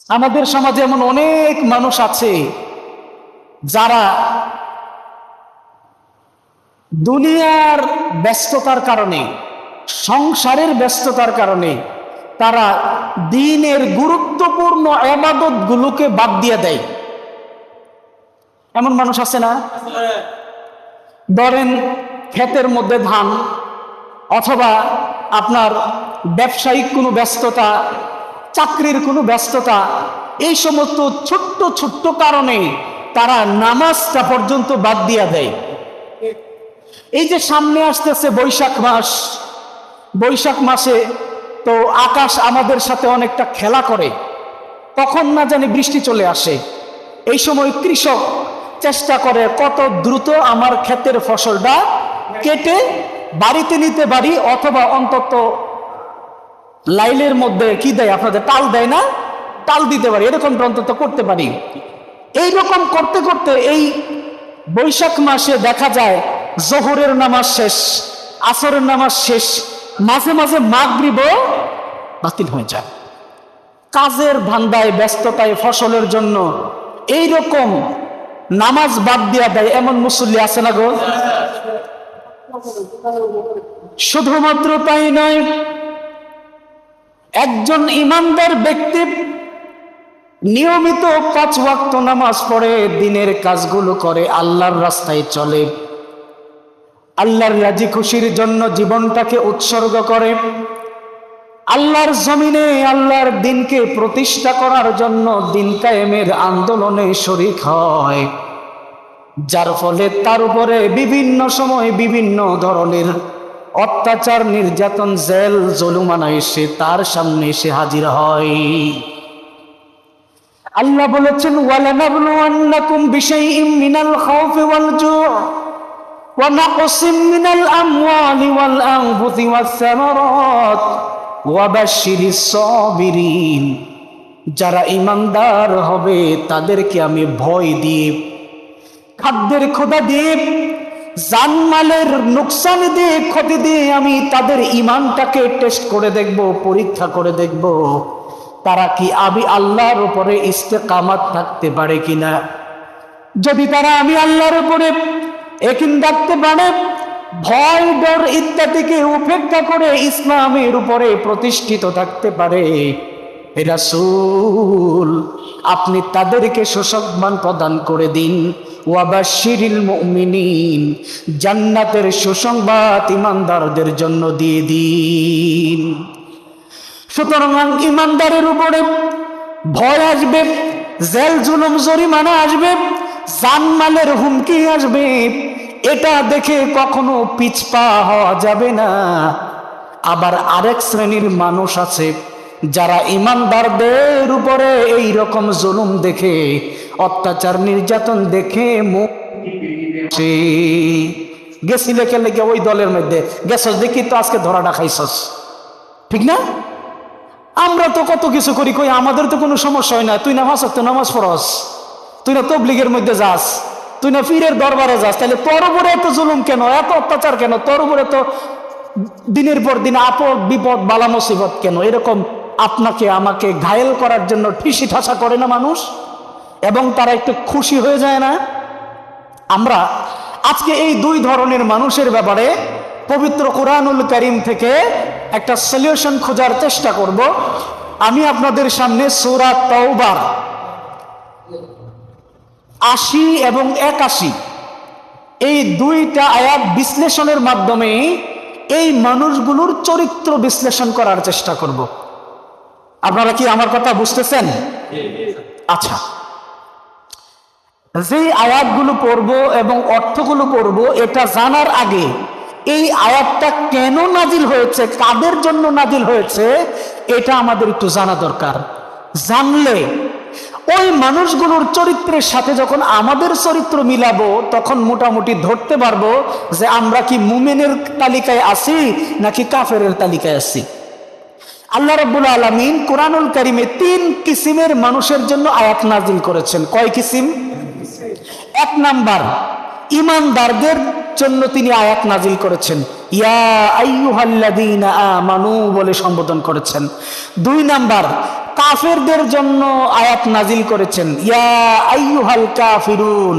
আমাদের সমাজে এমন অনেক মানুষ আছে যারা দুনিয়ার ব্যস্ততার কারণে, সংসারের ব্যস্ততার কারণে তারা দ্বীনের গুরুত্বপূর্ণ ইবাদত গুলোকে বাদ দিয়ে দেয়। এমন মানুষ আছে না? ধরেন ক্ষেতের মধ্যে ধান, অথবা আপনার ব্যবসায়িক কোনো ব্যস্ততা, চাকরির কোনো ব্যস্ততা, এই সমস্ত ছোট্ট ছোট্ট কারণে তারা নামাজটা পর্যন্ত বাদ দিয়ে দেয়। এই যে সামনে আসতেছে বৈশাখ মাস, বৈশাখ মাসে তো আকাশ আমাদের সাথে অনেকটা খেলা করে, কখন না জানি বৃষ্টি চলে আসে। এই সময় কৃষক চেষ্টা করে কত দ্রুত আমার ক্ষেতের ফসলটা কেটে বাড়িতে নিতে পারি, অথবা অন্তত লাইলের মধ্যে কি দেয় আপনাদের, টাল দেয় না, টাল দিতে পারি, এরকমটা অন্তত করতে পারি। এইরকম করতে করতে এই বৈশাখ মাসে দেখা যায় জোহরের নামাজ শেষ, আসরের নামাজ শেষ, মাঝে মাঝে মাগরিবও বাতিল হয়ে যায়। কাজের ধান্দায়, ব্যস্ততায়, ফসলের জন্য এইরকম নামাজ বাদ দিয়া দেয় এমন মুসল্লি আছে না গো? শুধুমাত্র তাই নয়, একজন ইমানদার ব্যক্তি নিয়মিত 5 ওয়াক্ত নামাজ পড়ে, দিনের কাজগুলো করে, আল্লাহর রাস্তায় চলে, আল্লাহর রাজি খুশির জন্য জীবনটাকে উৎসর্গ করে, আল্লাহর জমিনে আল্লাহর দিনকে প্রতিষ্ঠা করার জন্য দিন কায়েমের আন্দোলনে শরীক হয়, যার ফলে তার উপরে বিভিন্ন সময় বিভিন্ন ধরনের অত্যাচার, নির্যাতন, জেল জুলুমানা এসে তার সামনে এসে হাজির হয়। আল্লাহ বলেছেন, ওয়ালানাবলুওয়ান্নাকুম বিশাইইম মিনাল খাউফি ওয়াল জু' ওয়া নাকসিম মিনাল আমওয়ালি ওয়াল আনফুসি ওয়াস সামারাত ওয়া বাশশিরিস সাবিরিন। যারা ঈমানদার হবে তাদেরকে আমি ভয় দিয়ে, খাদ্যের ক্ষুধা দিয়ে, জানমালের নোকসান দিয়ে, ক্ষতি দিয়ে আমি তাদের ঈমানটাকে টেস্ট করে দেখব, পরীক্ষা করে দেখব তারা কি আমি আল্লাহর উপরে ইস্তেকামাত থাকতে পারে কিনা। যদি তারা আমি আল্লাহর উপরে ইয়াকিন রাখতে পারে, ভয় ডর ইত্যাদিকে উপেক্ষা করে ইসলামের উপরে প্রতিষ্ঠিত থাকতে পারে, হে রাসূল আপনি তাদেরকে সুসংবাদ প্রদান করে দিন। ওয়াবাশশিরিল মুমিনিন, জান্নাতের সুসংবাদ ঈমানদারদের জন্য দিয়ে দিন। সুতরাং ঈমানদারের উপরে ভয় আসবে, জেল জুলুম জরিমানা আসবে, জানমালের হুমকি আসবে, এটা দেখে কখনো পিছপা হওয়া যাবে না। আবার আরেক শ্রেণীর মানুষ আছে যারা ঈমানদারদের উপরে এই রকম জুলুম দেখে, অত্যাচার, নির্যাতন দেখে মুখ গেছিলে খেলে গিয়ে ওই দলের মধ্যে গেছস, দেখি তো আজকে ধরাটা খাইছস, ঠিক না? আমরা তো কত কিছু করি, কই আমাদের তো কোনো সমস্যা হয় না। তুই নামাজ তো নামাজ পড়স, তুই না তবলিগের মধ্যে যাস, তুই না পীরের দরবারে যাস, তাহলে তোর উপরে এত জুলুম কেন, এত অত্যাচার কেন, তোর উপরে তো দিনের পর দিন আপদ বিপদ বালা মুসিবত কেন? এরকম আপনাকে আমাকে ঘায়েল করার জন্য ঠিসি ঠাসা করে না মানুষ, এবং তারা একটু খুশি হয়ে যায় না? আমরা আজকে এই দুই ধরনের মানুষের ব্যাপারে পবিত্র কুরআনুল কারীম থেকে একটা সলিউশন খোঁজার চেষ্টা করব। আমি আপনাদের সামনে সূরা তাওবার 80 এবং 81 এই দুইটা আয়াত বিশ্লেষণের মাধ্যমে এই মানুষগুলোর চরিত্র বিশ্লেষণ করার চেষ্টা করব। আপনারা কি আমার কথা বুঝতেছেন? আচ্ছা, যে আয়াতগুলো পড়ব এবং অর্থগুলো পড়ব, এটা জানার আগে এই আয়াতটা কেন নাজিল হয়েছে, কাদের জন্য নাজিল হয়েছে, এটা আমাদের একটু জানা দরকার। জানলে ওই মানুষগুলোর চরিত্রের সাথে যখন আমাদের চরিত্র মিলাবো, তখন মোটামুটি ধরতে পারবো যে আমরা কি মুমিনের তালিকায় আছি নাকি কাফেরের তালিকায় আছি। আল্লাহ রাব্বুল আলামিন কুরআনুল কারীমে 3 কিসিমের মানুষের জন্য আয়াত নাজিল করেছেন। কয় কিসিম? 1 নাম্বার, ঈমানদারদের জন্য তিনি আয়াত নাজিল করেছেন। ইয়া আইয়ুহাল্লাযীনা আমানু বলে সম্বোধন করেছেন। 2 নাম্বার, কাফেরদের জন্য আয়াত নাজিল করেছেন, ইয়া আইয়ুহাল কাফিরুন।